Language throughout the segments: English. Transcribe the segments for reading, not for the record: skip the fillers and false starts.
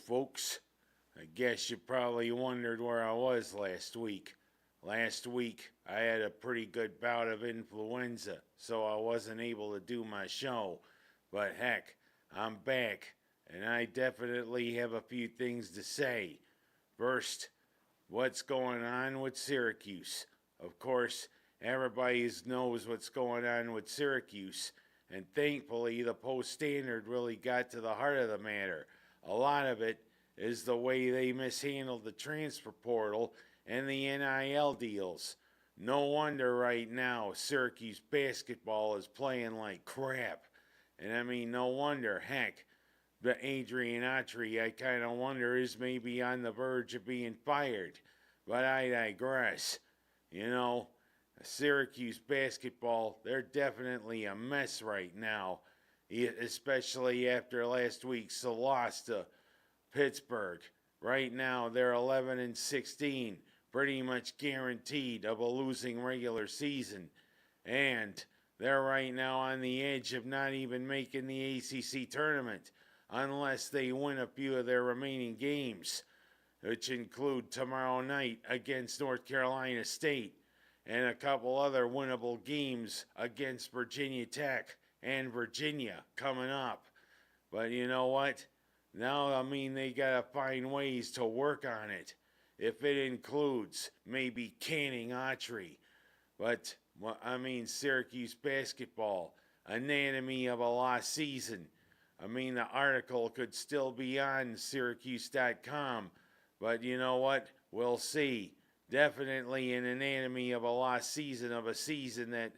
folks. I guess you probably wondered where I was last week. Last week, I had a pretty good bout of influenza, so I wasn't able to do my show. But heck, I'm back, and I definitely have a few things to say. First, what's going on with Syracuse? Of course, everybody knows what's going on with Syracuse, and thankfully, the Post Standard really got to the heart of the matter. A lot of it is the way they mishandled the transfer portal and the NIL deals. No wonder right now Syracuse basketball is playing like crap. And I mean, no wonder, heck, the Adrian Autry, I kind of wonder, is maybe on the verge of being fired. But I digress. You know, Syracuse basketball, they're definitely a mess right now, especially after last week's loss to Pittsburgh. Right now, they're 11 and 16, pretty much guaranteed of a losing regular season. And they're right now on the edge of not even making the ACC tournament unless they win a few of their remaining games, which include tomorrow night against North Carolina State and a couple other winnable games against Virginia Tech and Virginia coming up. But you know what? Now, I mean, they gotta find ways to work on it. If it includes maybe canning Autry. But, well, I mean, Syracuse basketball, anatomy of a lost season. I mean, the article could still be on Syracuse.com. But you know what? We'll see. Definitely an anatomy of a lost season of a season that,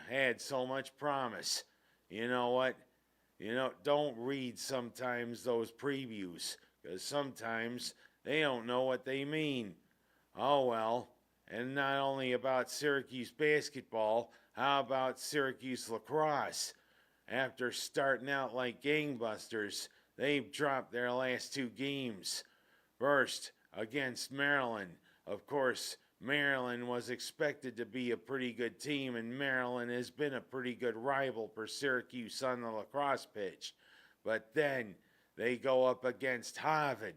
had so much promise. You know what? Don't read sometimes those previews, because sometimes they don't know what they mean. Oh well, and not only about Syracuse basketball, how about Syracuse lacrosse? After starting out like gangbusters, they've dropped their last two games. First, against Maryland. Of course, Maryland was expected to be a pretty good team, and Maryland has been a pretty good rival for Syracuse on the lacrosse pitch. But then they go up against Harvard,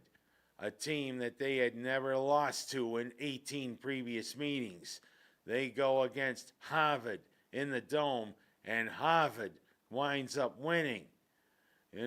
a team that they had never lost to in 18 previous meetings. They go against Harvard in the Dome, and Harvard winds up winning. You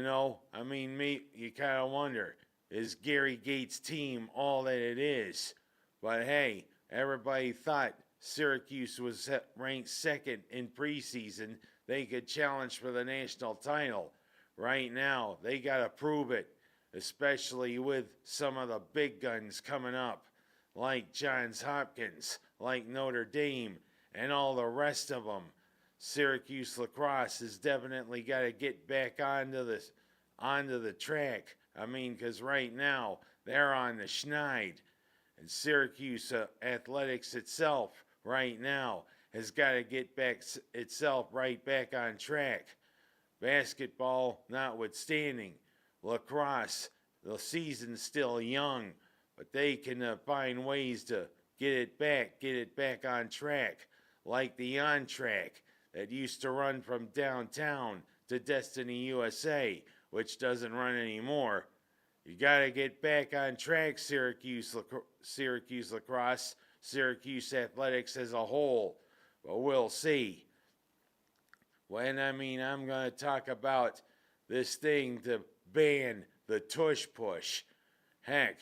kind of wonder, is Gary Gates' team all that it is? But hey, everybody thought Syracuse was ranked second in preseason. They could challenge for the national title. Right now, they got to prove it, especially with some of the big guns coming up, like Johns Hopkins, like Notre Dame, and all the rest of them. Syracuse lacrosse has definitely got to get back onto the track. Because right now, they're on the schneid. And Syracuse athletics itself right now has got to get itself right back on track. Basketball notwithstanding, lacrosse, the season's still young, but they can find ways to get it back on track, like the On Track that used to run from downtown to Destiny USA, which doesn't run anymore. You got to get back on track, Syracuse lacrosse, Syracuse athletics as a whole. But we'll see. I'm going to talk about this thing to ban the tush push. Heck,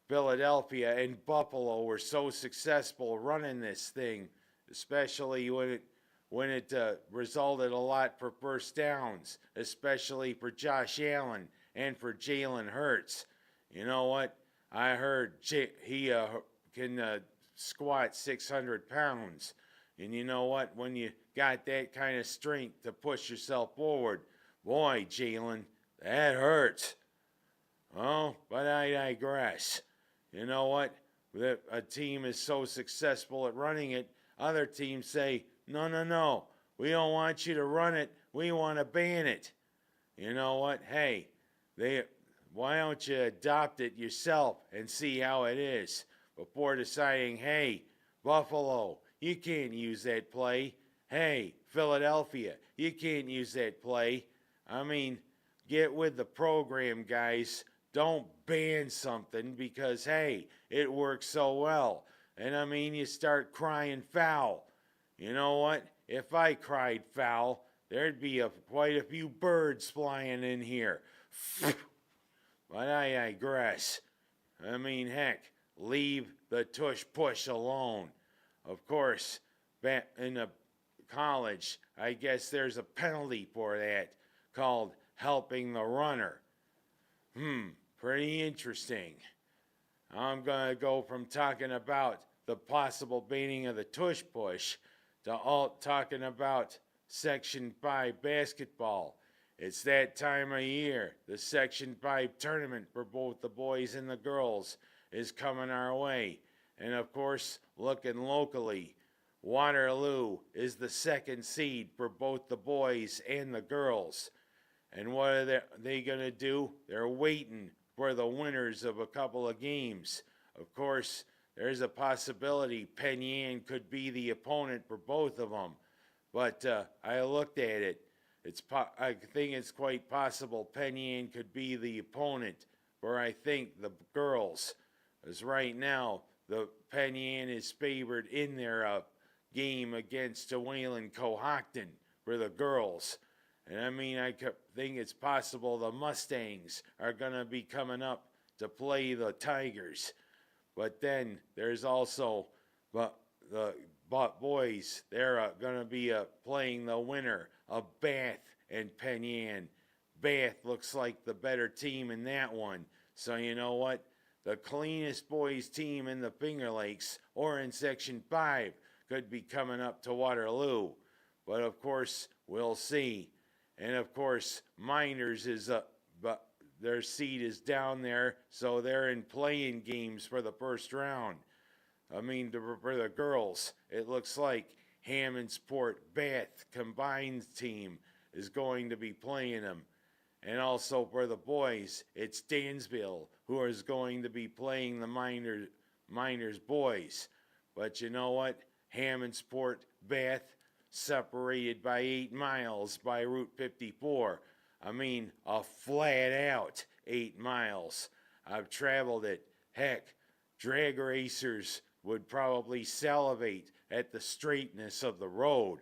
Philadelphia and Buffalo were so successful running this thing, especially when it resulted a lot for first downs, especially for Josh Allen and for Jalen Hurts. You know what? I heard he can squat 600 pounds. And you know what? When you got that kind of strength to push yourself forward, boy, Jalen, that hurts. Oh, but I digress. You know what? A team is so successful at running it, other teams say, no, we don't want you to run it, we want to ban it. You know what? Hey, why don't you adopt it yourself and see how it is before deciding, hey, Buffalo, you can't use that play. Hey, Philadelphia, you can't use that play. get with the program, guys. Don't ban something because, hey, it works so well. And I mean, you start crying foul. You know what? If I cried foul, there'd be quite a few birds flying in here. But I digress. I mean, heck, leave the tush push alone. Of course, in the college, I guess there's a penalty for that called helping the runner. Pretty interesting. I'm going to go from talking about the possible banning of the tush push to all talking about Section 5 basketball. It's that time of year. The Section 5 tournament for both the boys and the girls is coming our way. And of course, looking locally, Waterloo is the second seed for both the boys and the girls. And what are they going to do? They're waiting for the winners of a couple of games. Of course, there's a possibility Pennies could be the opponent for both of them. But I looked at it. I think it's quite possible Pennies could be the opponent for, I think, the girls. As right now, the Pennies is favored in their game against Wayland Cohocton for the girls. And I mean, I think it's possible the Mustangs are going to be coming up to play the Tigers. But then there's also the boys. They're going to be playing the winner of Bath and Pennies. Bath looks like the better team in that one. So you know what? The cleanest boys team in the Finger Lakes or in Section 5 could be coming up to Waterloo. But of course, we'll see. And of course, Mynderse is but their seed is down there, so they're in playing games for the first round. I mean, for the girls, it looks like Hammondsport Bath combined team is going to be playing them. And also for the boys, it's Dansville who is going to be playing the Mynderse boys. But you know what? Hammondsport Bath separated by 8 miles by Route 54. I mean, a flat out 8 miles. I've traveled it. Heck, drag racers would probably salivate at the straightness of the road.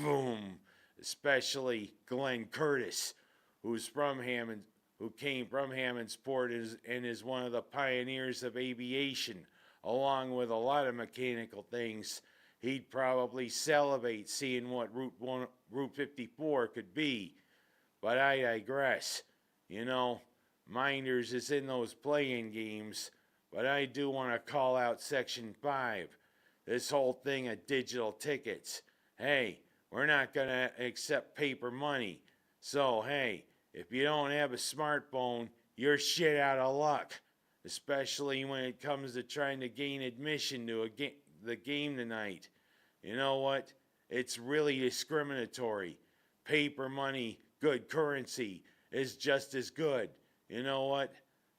Vroom. Especially Glenn Curtis, who came from Hammondsport and is one of the pioneers of aviation, along with a lot of mechanical things. He'd probably salivate seeing what Route 54 could be. But I digress. You know, Mynderse is in those playing games, but I do want to call out Section 5. This whole thing of digital tickets. Hey, we're not going to accept paper money. So, hey, if you don't have a smartphone, you're shit out of luck. Especially when it comes to trying to gain admission to the game tonight. You know what? It's really discriminatory. Paper money, good currency, is just as good. You know what?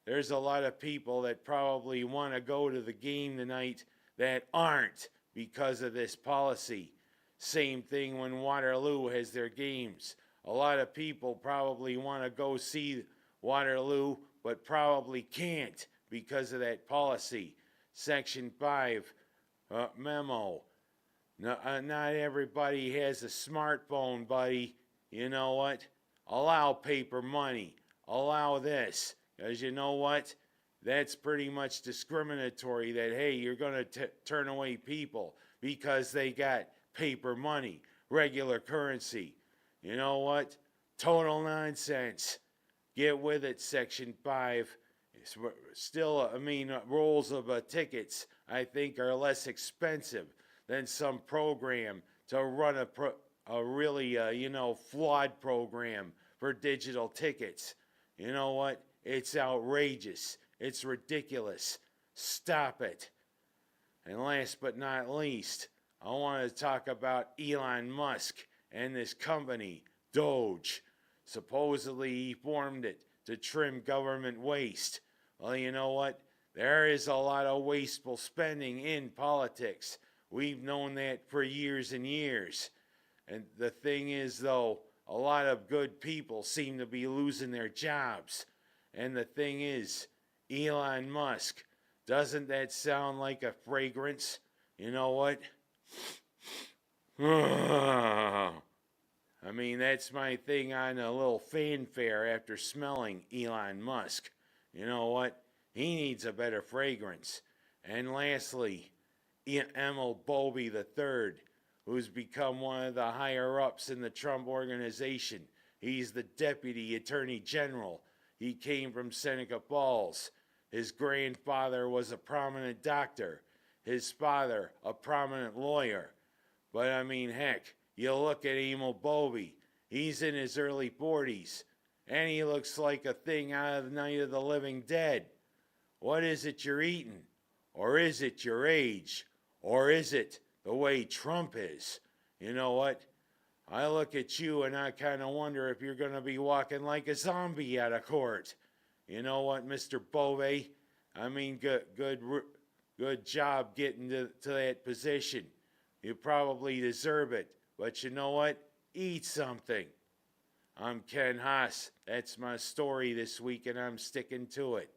There's a lot of people that probably want to go to the game tonight that aren't because of this policy. Same thing when Waterloo has their games. A lot of people probably want to go see Waterloo, but probably can't because of that policy. Section 5 memo. Not everybody has a smartphone, buddy. You know what? Allow paper money. Allow this. Because you know what? That's pretty much discriminatory that, hey, you're going to turn away people because they got paper money, regular currency. You know what? Total nonsense. Get with it, Section 5. Still, I mean, rolls of tickets, I think, are less expensive than some program to run a really, flawed program for digital tickets. You know what? It's outrageous. It's ridiculous. Stop it. And last but not least, I want to talk about Elon Musk and this company, Doge. Supposedly he formed it to trim government waste. Well, you know what? There is a lot of wasteful spending in politics. We've known that for years and years. And the thing is, though, a lot of good people seem to be losing their jobs. And the thing is, Elon Musk, doesn't that sound like a fragrance? You know what? I mean, that's my thing on a little fanfare after smelling Elon Musk. You know what? He needs a better fragrance. And lastly, Emil Bobby III, who's become one of the higher ups in the Trump organization. He's the Deputy Attorney General. He came from Seneca Falls. His grandfather was a prominent doctor. His father, a prominent lawyer. But I mean, heck, you look at Emil Bobby. He's in his early 40s. And he looks like a thing out of the Night of the Living Dead. What is it you're eating? Or is it your age? Or is it the way Trump is? You know what? I look at you and I kind of wonder if you're going to be walking like a zombie out of court. You know what, Mr. Bove? I mean, good job getting to that position. You probably deserve it. But you know what? Eat something. I'm Ken Haas. That's my story this week and I'm sticking to it.